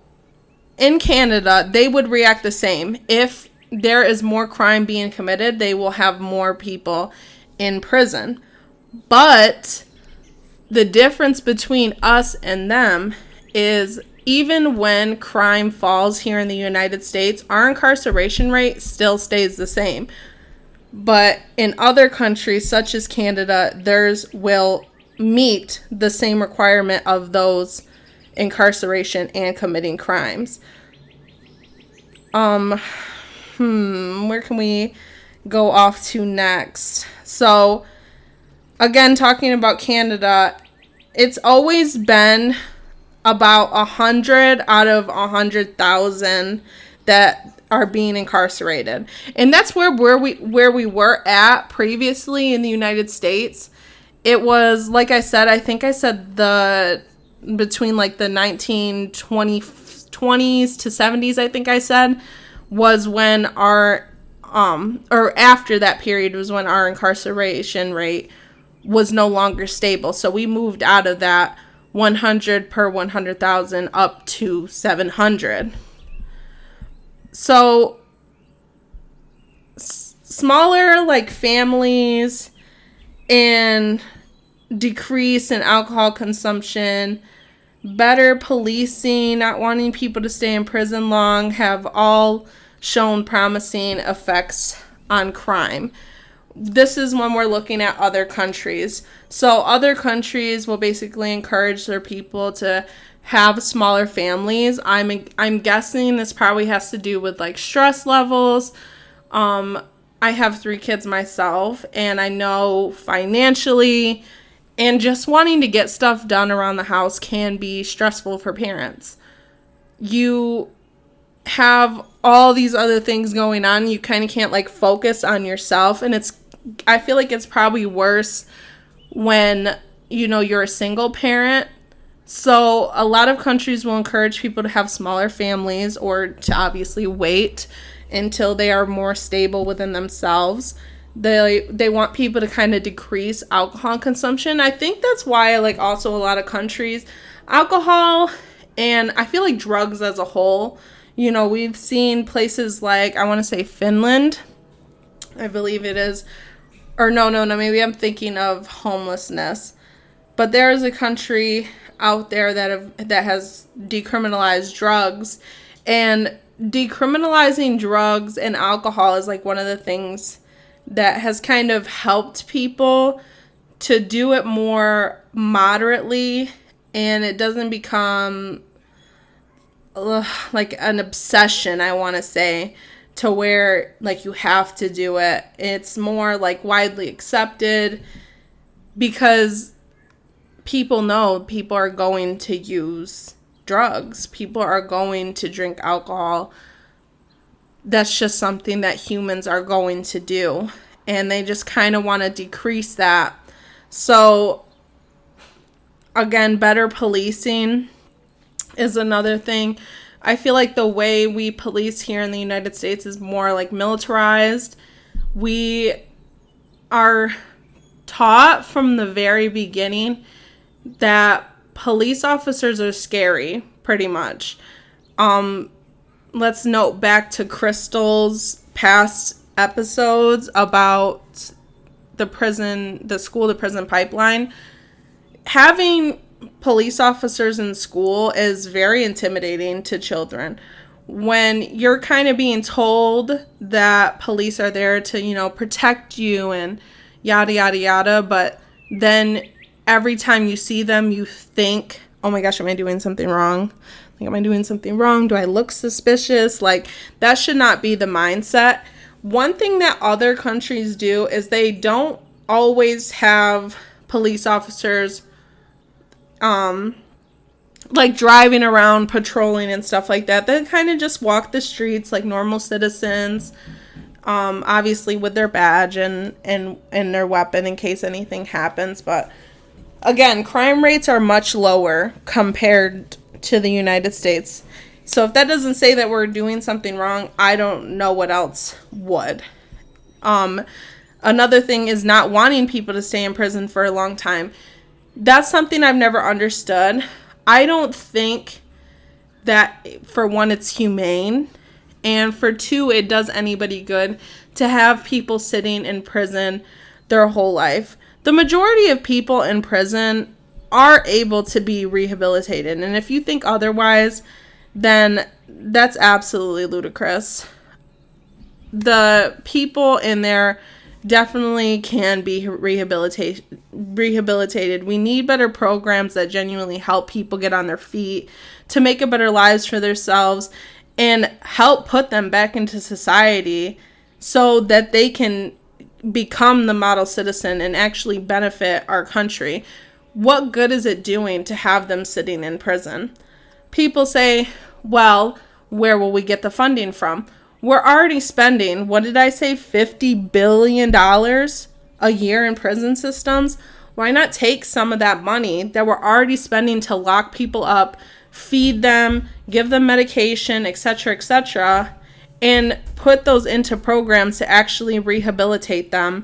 in Canada, they would react the same. If there is more crime being committed, they will have more people in prison. But the difference between us and them is even when crime falls here in the United States, our incarceration rate still stays the same. But in other countries, such as Canada, theirs will meet the same requirement of those incarceration and committing crimes. Where can we go off to next? So, again, talking about Canada, it's always been about 100 out of 100,000 that are being incarcerated. And that's where we were at previously in the United States. It was, like I said, I think I said between like the 1920s to 70s, I think I said, was when our, or after that period was when our incarceration rate was no longer stable. So we moved out of that 100 per 100,000 up to 700. So smaller like families and decrease in alcohol consumption, better policing, not wanting people to stay in prison long, have all shown promising effects on crime. This is when we're looking at other countries. So other countries will basically encourage their people to have smaller families. I'm guessing this probably has to do with like stress levels. I have 3 kids myself, and I know financially and just wanting to get stuff done around the house can be stressful for parents. You have all these other things going on. You kind of can't like focus on yourself. And I feel like it's probably worse when, you're a single parent. So a lot of countries will encourage people to have smaller families or to obviously wait until they are more stable within themselves. They want people to kind of decrease alcohol consumption. I think that's why, like, also a lot of countries, alcohol and I feel like drugs as a whole, we've seen places like, I want to say Finland, I believe it is, or no, maybe I'm thinking of homelessness. But there is a country out there that has decriminalized drugs, and decriminalizing drugs and alcohol is like one of the things that has kind of helped people to do it more moderately, and it doesn't become like an obsession, I want to say, to where like you have to do it. It's more like widely accepted because people know people are going to use drugs. People are going to drink alcohol. That's just something that humans are going to do. And they just kind of want to decrease that. So, again, better policing is another thing. I feel like the way we police here in the United States is more like militarized. We are taught from the very beginning that police officers are scary, pretty much. Let's note back to Crystal's past episodes about the school to prison pipeline. Having police officers in school is very intimidating to children. When you're kind of being told that police are there to, protect you and yada, yada, yada, but then every time you see them, you think, oh my gosh, am I doing something wrong? Am I doing something wrong? Do I look suspicious? Like, that should not be the mindset. One thing that other countries do is they don't always have police officers like driving around patrolling and stuff like that. They kind of just walk the streets like normal citizens, obviously with their badge and their weapon in case anything happens. But again, crime rates are much lower compared to the United States. So if that doesn't say that we're doing something wrong, I don't know what else would. Another thing is not wanting people to stay in prison for a long time. That's something I've never understood. I don't think that, for one, it's humane, and for two, it does anybody good to have people sitting in prison their whole life. The majority of people in prison are able to be rehabilitated, and if you think otherwise, then that's absolutely ludicrous. The people in there definitely can be rehabilitated. We need better programs that genuinely help people get on their feet, to make a better lives for themselves, and help put them back into society so that they can become the model citizen and actually benefit our country. What good is it doing to have them sitting in prison? People say, well, where will we get the funding from? We're already spending, what did I say, $50 billion a year in prison systems. Why not take some of that money that we're already spending to lock people up, feed them, give them medication, etc., and put those into programs to actually rehabilitate them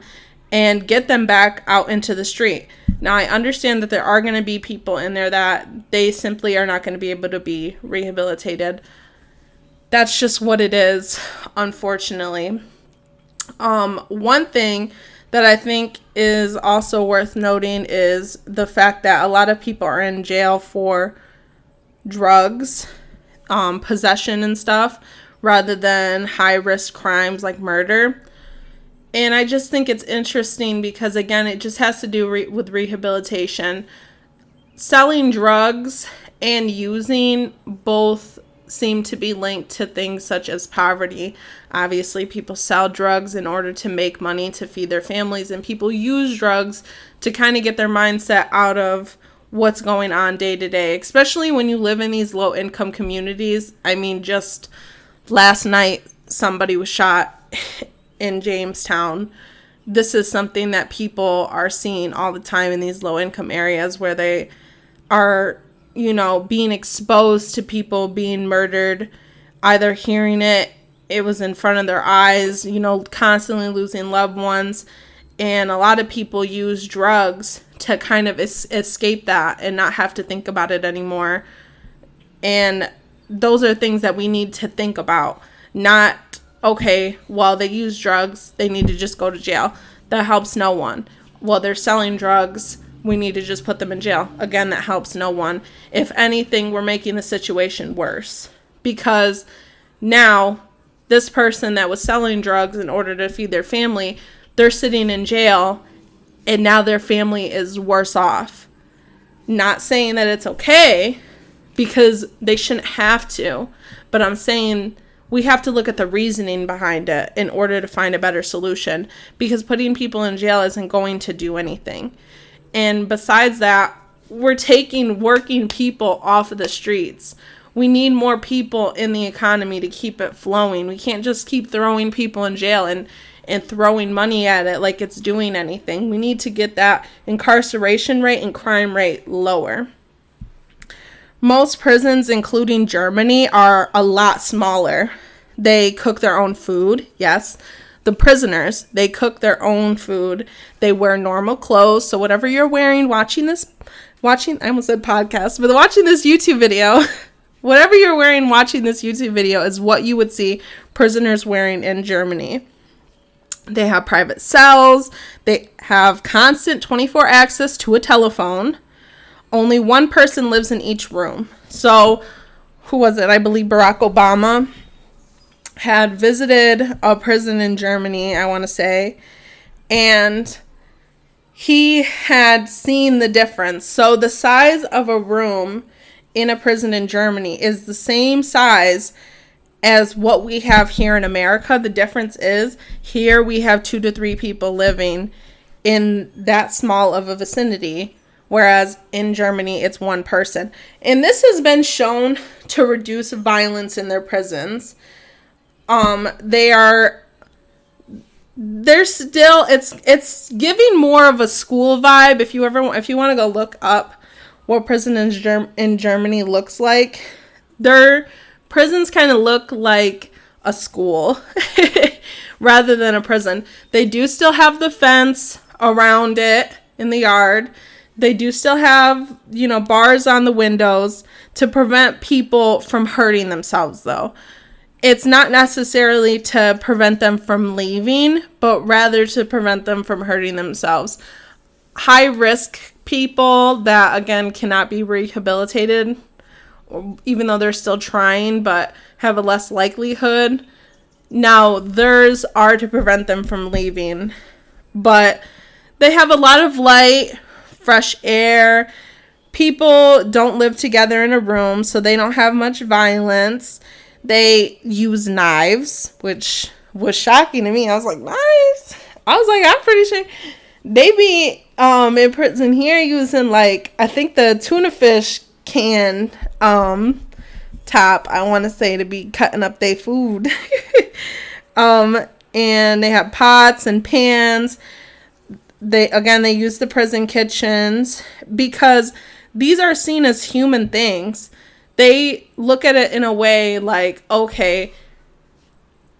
and get them back out into the street? Now, I understand that there are going to be people in there that they simply are not going to be able to be rehabilitated. That's just what it is, unfortunately. One thing that I think is also worth noting is the fact that a lot of people are in jail for drugs, possession and stuff, rather than high-risk crimes like murder. And I just think it's interesting because, again, it just has to do with rehabilitation. Selling drugs and using both seem to be linked to things such as poverty. Obviously, people sell drugs in order to make money to feed their families, and people use drugs to kind of get their mindset out of what's going on day to day, especially when you live in these low-income communities. I mean, just last night, somebody was shot in Jamestown. This is something that people are seeing all the time in these low-income areas where they are, being exposed to people being murdered, either hearing it was in front of their eyes, constantly losing loved ones. And a lot of people use drugs to kind of escape that and not have to think about it anymore. And those are things that we need to think about. Not, okay, well, they use drugs, they need to just go to jail. That helps no one. Well, they're selling drugs, we need to just put them in jail. Again, that helps no one. If anything, we're making the situation worse. Because now, this person that was selling drugs in order to feed their family, they're sitting in jail and now their family is worse off. Not saying that it's okay, because they shouldn't have to, but I'm saying we have to look at the reasoning behind it in order to find a better solution, because putting people in jail isn't going to do anything. And besides that, we're taking working people off of the streets. We need more people in the economy to keep it flowing. We can't just keep throwing people in jail and throwing money at it like it's doing anything. We need to get that incarceration rate and crime rate lower. Most prisons, including Germany, are a lot smaller. They cook their own food. Yes, the prisoners, they cook their own food. They wear normal clothes. So whatever you're wearing, I almost said podcast, but watching this YouTube video, whatever you're wearing watching this YouTube video is what you would see prisoners wearing in Germany. They have private cells. They have constant 24 access to a telephone. Only one person lives in each room. So, who was it? I believe Barack Obama had visited a prison in Germany, I want to say, and he had seen the difference. So, the size of a room in a prison in Germany is the same size as what we have here in America. The difference is here we have 2 to 3 people living in that small of a vicinity, whereas in Germany it's one person. And this has been shown to reduce violence in their prisons. They're still, it's giving more of a school vibe. If you want to go look up what prison in Germany looks like, their prisons kind of look like a school rather than a prison. They do still have the fence around it in the yard. They do still have, bars on the windows to prevent people from hurting themselves, though. It's not necessarily to prevent them from leaving, but rather to prevent them from hurting themselves. High-risk people that, again, cannot be rehabilitated, even though they're still trying, but have a less likelihood. Now, theirs are to prevent them from leaving, but they have a lot of light, fresh air. People don't live together in a room, so they don't have much violence. They use knives, which was shocking to me. I was like, knives? I was like, I'm pretty sure they be in prison here using, I think the tuna fish can top, I want to say, to be cutting up their food. And they have pots and pans. They use the prison kitchens because these are seen as human things. They look at it in a way like, okay,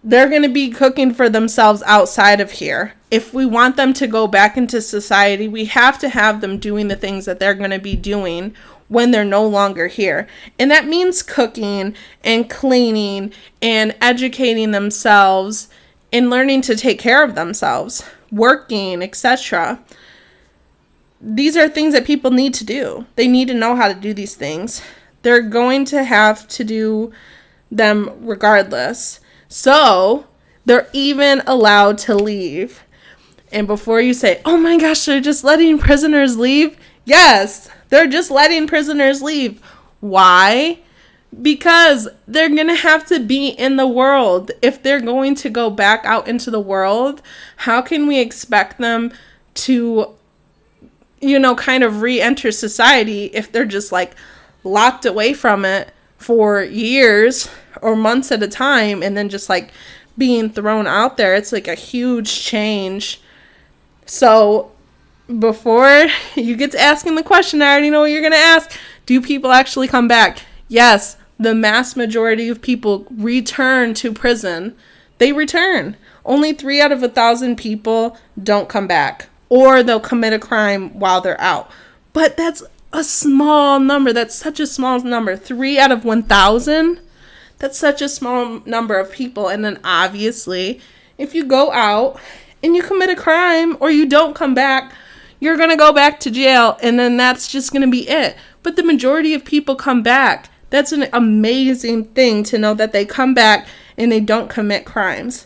they're going to be cooking for themselves outside of here. If we want them to go back into society, we have to have them doing the things that they're going to be doing when they're no longer here. And that means cooking and cleaning and educating themselves and learning to take care of themselves, working, etc. These are things that people need to do. They need to know how to do these things. They're going to have to do them regardless. So they're even allowed to leave. And before you say, oh my gosh, they're just letting prisoners leave. Yes, they're just letting prisoners leave. Why? Because they're going to have to be in the world. If they're going to go back out into the world, how can we expect them to, kind of re-enter society if they're just locked away from it for years or months at a time and then just being thrown out there? It's a huge change. So before you get to asking the question, I already know what you're going to ask. Do people actually come back? Yes, the mass majority of people return to prison. They return. Only 3 out of 1,000 people don't come back, or they'll commit a crime while they're out. But that's a small number. That's such a small number. 3 out of 1,000? That's such a small number of people. And then obviously, if you go out and you commit a crime or you don't come back, you're going to go back to jail, and then that's just going to be it. But the majority of people come back. That's an amazing thing to know that they come back and they don't commit crimes.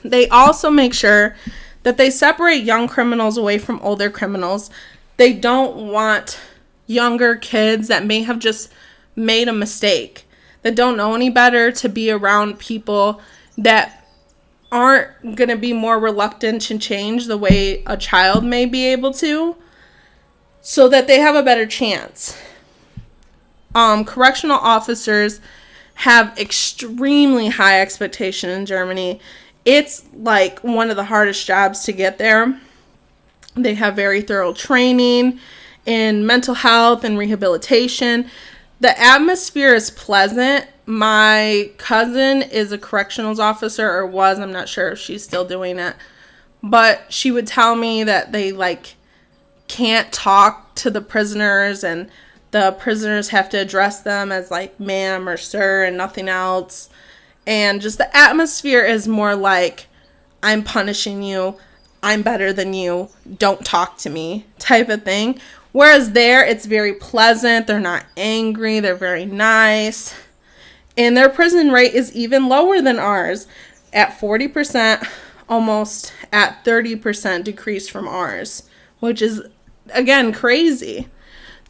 They also make sure that they separate young criminals away from older criminals. They don't want younger kids that may have just made a mistake, that don't know any better, to be around people that aren't going to be more reluctant to change the way a child may be able to, so that they have a better chance. Correctional officers have extremely high expectation in Germany. It's like one of the hardest jobs to get there. They have very thorough training in mental health and rehabilitation. The atmosphere is pleasant. My cousin is a corrections officer, or was. I'm not sure if she's still doing it. But she would tell me that they can't talk to the prisoners, and the prisoners have to address them as ma'am or sir and nothing else. And just the atmosphere is more like, I'm punishing you, I'm better than you, don't talk to me type of thing. Whereas there, it's very pleasant. They're not angry. They're very nice. And their prison rate is even lower than ours, at 40%, almost at 30% decrease from ours, which is, again, crazy.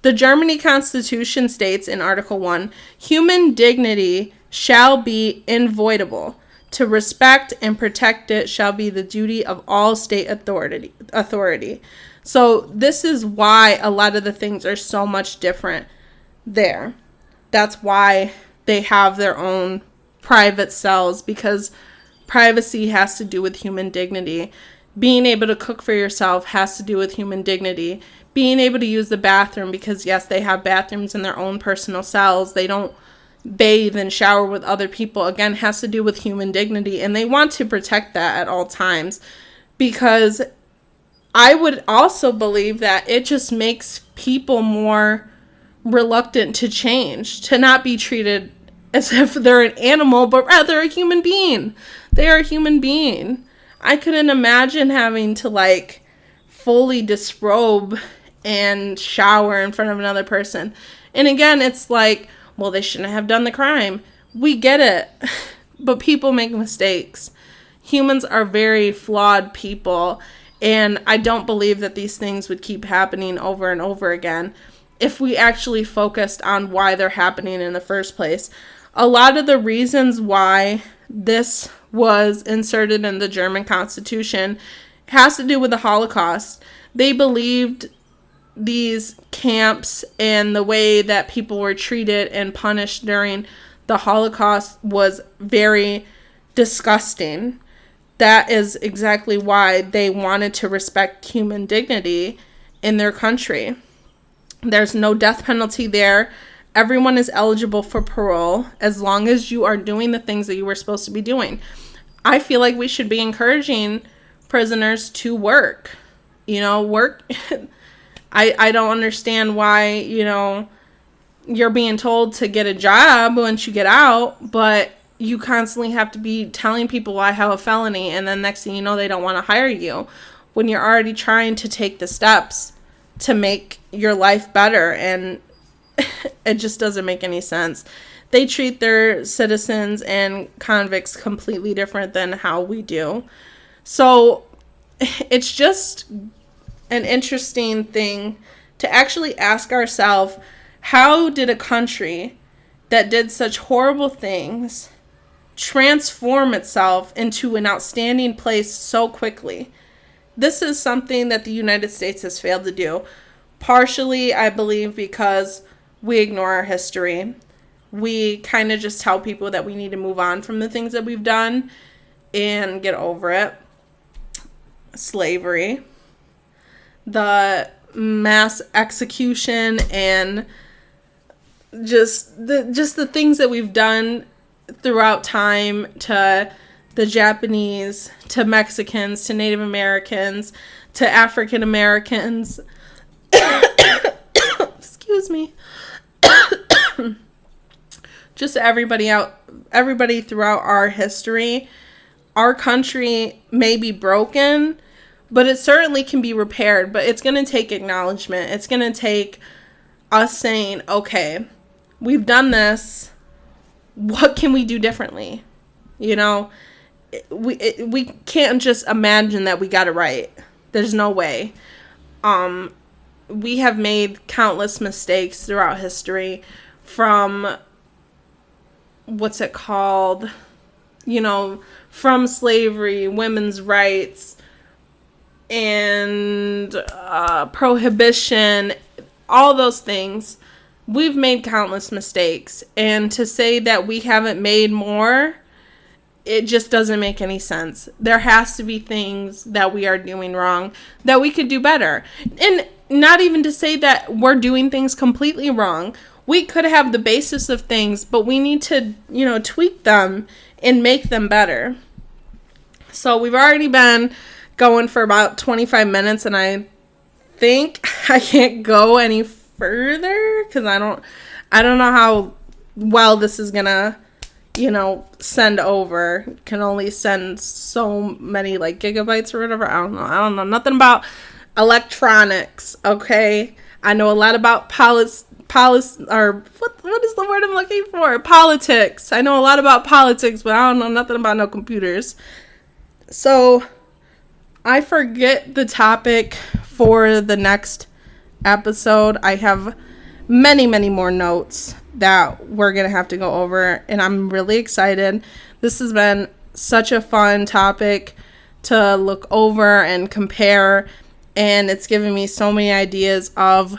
The Germany Constitution states in Article 1, human dignity shall be inviolable. To respect and protect it shall be the duty of all state authority. So this is why a lot of the things are so much different there. That's why they have their own private cells, because privacy has to do with human dignity. Being able to cook for yourself has to do with human dignity. Being able to use the bathroom, because yes, they have bathrooms in their own personal cells. They don't bathe and shower with other people, again, has to do with human dignity. And they want to protect that at all times, because I would also believe that it just makes people more reluctant to change, to not be treated as if they're an animal, but rather a human being. They are a human being. I couldn't imagine having to fully disrobe and shower in front of another person. And again, it's well, they shouldn't have done the crime. We get it. But people make mistakes. Humans are very flawed people. And I don't believe that these things would keep happening over and over again if we actually focused on why they're happening in the first place. A lot of the reasons why this was inserted in the German Constitution has to do with the Holocaust. They believed these camps and the way that people were treated and punished during the Holocaust was very disgusting. That is exactly why they wanted to respect human dignity in their country. There's no death penalty there. Everyone is eligible for parole as long as you are doing the things that you were supposed to be doing. I feel like we should be encouraging prisoners to work. Work. I don't understand why, you're being told to get a job once you get out, but you constantly have to be telling people I have a felony, and then next thing you know, they don't want to hire you when you're already trying to take the steps to make your life better. And it just doesn't make any sense. They treat their citizens and convicts completely different than how we do. So it's just an interesting thing to actually ask ourselves, how did a country that did such horrible things transform itself into an outstanding place so quickly? This is something that the United States has failed to do. Partially, I believe, because we ignore our history. We kind of just tell people that we need to move on from the things that we've done and get over it. Slavery, the mass execution, and just the things that we've done throughout time to the Japanese, to Mexicans, to Native Americans, to African Americans. Excuse me. Just everybody throughout our history. Our country may be broken, but it certainly can be repaired. But it's going to take acknowledgement. It's going to take us saying, okay, we've done this. What can we do differently? we can't just imagine that we got it right. There's no way. We have made countless mistakes throughout history, from what's it called? From slavery, women's rights, and prohibition, all those things. We've made countless mistakes. And to say that we haven't made more, it just doesn't make any sense. There has to be things that we are doing wrong that we could do better. And not even to say that we're doing things completely wrong. We could have the basis of things, but we need to, tweak them and make them better. So we've already been going for about 25 minutes, and I think I can't go any further because I don't know how well this is gonna send over. Can only send so many gigabytes or whatever. I don't know nothing about electronics. Okay, I know a lot about what is the word I'm looking for? Politics. I know a lot about politics, but I don't know nothing about no computers. So I forget the topic for the next episode. I have many, many more notes that we're going to have to go over, and I'm really excited. This has been such a fun topic to look over and compare, and it's given me so many ideas of